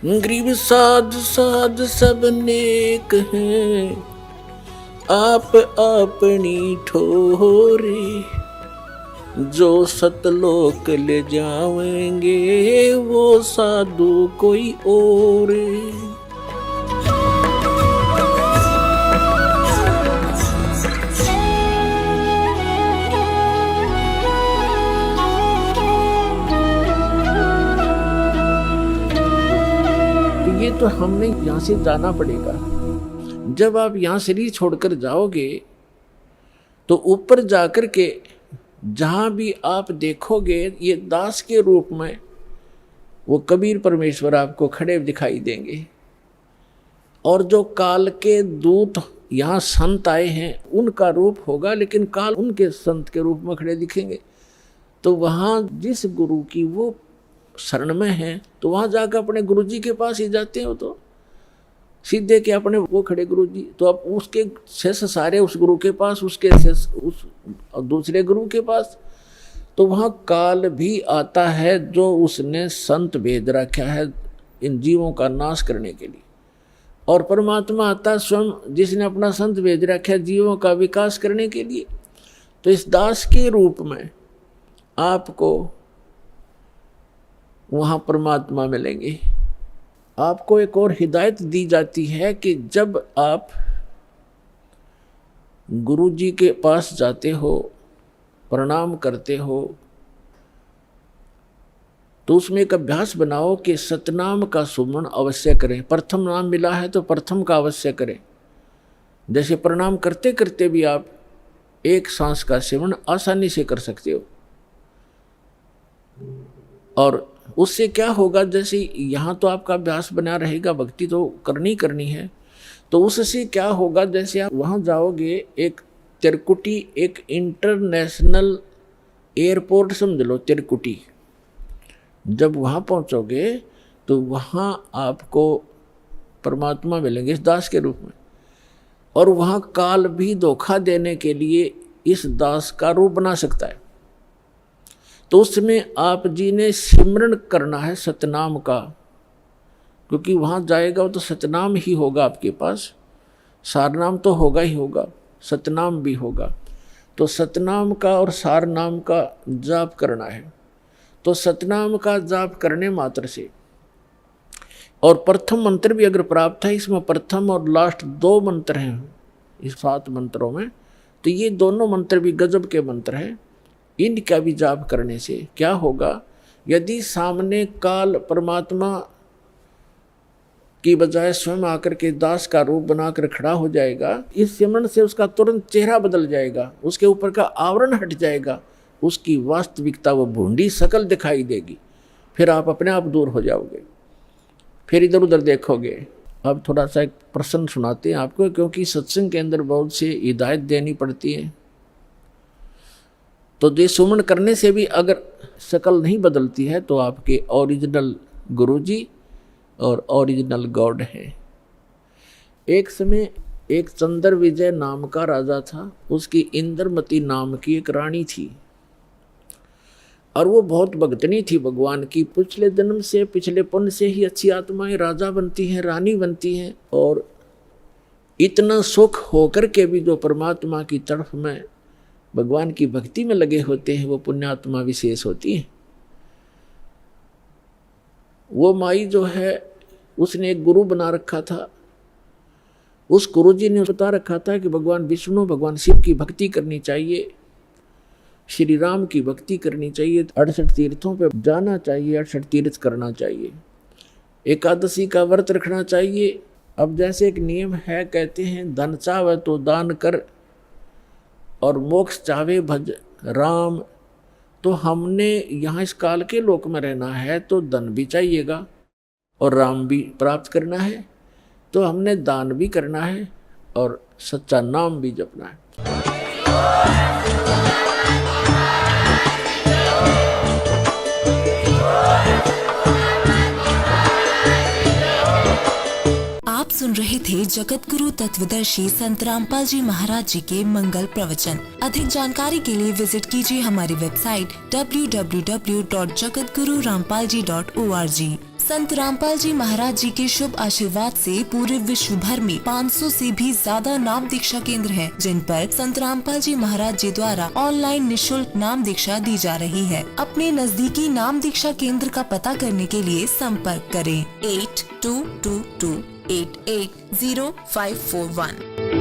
गरीब साध साध सब नेक हैं, आप अपनी ठोरी। जो सतलोक ले जावेंगे वो साधु कोई और। ये तो हमने यहाँ से जाना पड़ेगा। जब आप यहाँ शरीर छोड़कर जाओगे तो ऊपर जाकर के जहाँ भी आप देखोगे ये दास के रूप में वो कबीर परमेश्वर आपको खड़े दिखाई देंगे। और जो काल के दूत यहाँ संत आए हैं उनका रूप होगा, लेकिन काल उनके संत के रूप में खड़े दिखेंगे। तो वहाँ जिस गुरु की वो शरण में है तो वहाँ जाकर अपने गुरु जी के पास ही जाते हो, तो सीधे के अपने वो खड़े गुरु जी, तो आप उसके शेष सारे उस गुरु के पास, उसके शेष उस दूसरे गुरु के पास। तो वहाँ काल भी आता है जो उसने संत भेज रखा है इन जीवों का नाश करने के लिए, और परमात्मा आता स्वयं जिसने अपना संत भेज रखा है जीवों का विकास करने के लिए। तो इस दास के रूप में आपको वहाँ परमात्मा मिलेंगे। आपको एक और हिदायत दी जाती है कि जब आप गुरु जी के पास जाते हो, प्रणाम करते हो, तो उसमें एक अभ्यास बनाओ कि सतनाम का सुमरण अवश्य करें। प्रथम नाम मिला है तो प्रथम का अवश्य करें। जैसे प्रणाम करते करते भी आप एक सांस का सेवन आसानी से कर सकते हो। और उससे क्या होगा, जैसे यहाँ तो आपका अभ्यास बना रहेगा, भक्ति तो करनी है, तो उससे क्या होगा, जैसे आप वहाँ जाओगे, एक तिरकुटी एक इंटरनेशनल एयरपोर्ट समझ लो तिरकुटी, जब वहाँ पहुँचोगे तो वहाँ आपको परमात्मा मिलेंगे इस दास के रूप में। और वहाँ काल भी धोखा देने के लिए इस दास का रूप बना सकता है। तो उसमें आप जी ने सिमरन करना है सतनाम का, क्योंकि वहाँ जाएगा तो सतनाम ही होगा आपके पास, सारनाम तो होगा ही होगा, सतनाम भी होगा। तो सतनाम का और सारनाम का जाप करना है। तो सतनाम का जाप करने मात्र से, और प्रथम मंत्र भी अगर प्राप्त है, इसमें प्रथम और लास्ट 2 मंत्र हैं इस 7 मंत्रों में, तो ये दोनों मंत्र भी गजब के मंत्र हैं। इनका भी जाप करने से क्या होगा, यदि सामने काल परमात्मा की बजाय स्वयं आकर के दास का रूप बनाकर खड़ा हो जाएगा, इस सिमरन से उसका तुरंत चेहरा बदल जाएगा, उसके ऊपर का आवरण हट जाएगा, उसकी वास्तविकता वो भूंडी शकल दिखाई देगी। फिर आप अपने आप दूर हो जाओगे, फिर इधर उधर देखोगे। अब थोड़ा सा एक प्रश्न सुनाते हैं आपको, क्योंकि सत्संग के अंदर बहुत से हिदायत देनी पड़ती है। तो ये सुमन करने से भी अगर शकल नहीं बदलती है तो आपके ओरिजिनल गुरुजी और ओरिजिनल गॉड है। एक समय एक चंद्र विजय नाम का राजा था, उसकी इंद्रमती नाम की एक रानी थी, और वो बहुत भगतनी थी भगवान की। पिछले जन्म से, पिछले पुण्य से ही अच्छी आत्माएं राजा बनती हैं, रानी बनती हैं, और इतना सुख होकर के भी जो परमात्मा की तरफ में भगवान की भक्ति में लगे होते हैं वो पुण्यात्मा विशेष होती हैं। वो माई जो है उसने एक गुरु बना रखा था। उस गुरु जी ने बता रखा था कि भगवान विष्णु, भगवान शिव की भक्ति करनी चाहिए, श्री राम की भक्ति करनी चाहिए, 68 तीर्थों पे जाना चाहिए, 68 तीर्थ करना चाहिए, एकादशी का व्रत रखना चाहिए। अब जैसे एक नियम है, कहते हैं धन चाहे तो दान कर और मोक्ष चाहे भज राम। तो हमने यहाँ इस काल के लोक में रहना है तो धन भी चाहिएगा और राम भी प्राप्त करना है, तो हमने दान भी करना है और सच्चा नाम भी जपना है। आप सुन रहे थे जगत गुरु तत्वदर्शी संत रामपाल जी महाराज जी के मंगल प्रवचन। अधिक जानकारी के लिए विजिट कीजिए हमारी वेबसाइट www.jagatgururampalji.org। संत रामपाल जी महाराज जी के शुभ आशीर्वाद से पूरे विश्व भर में 500 से भी ज्यादा नाम दीक्षा केंद्र हैं, जिन पर संत रामपाल जी महाराज जी द्वारा ऑनलाइन निशुल्क नाम दीक्षा दी जा रही है। अपने नजदीकी नाम दीक्षा केंद्र का पता करने के लिए संपर्क करें 8222880541।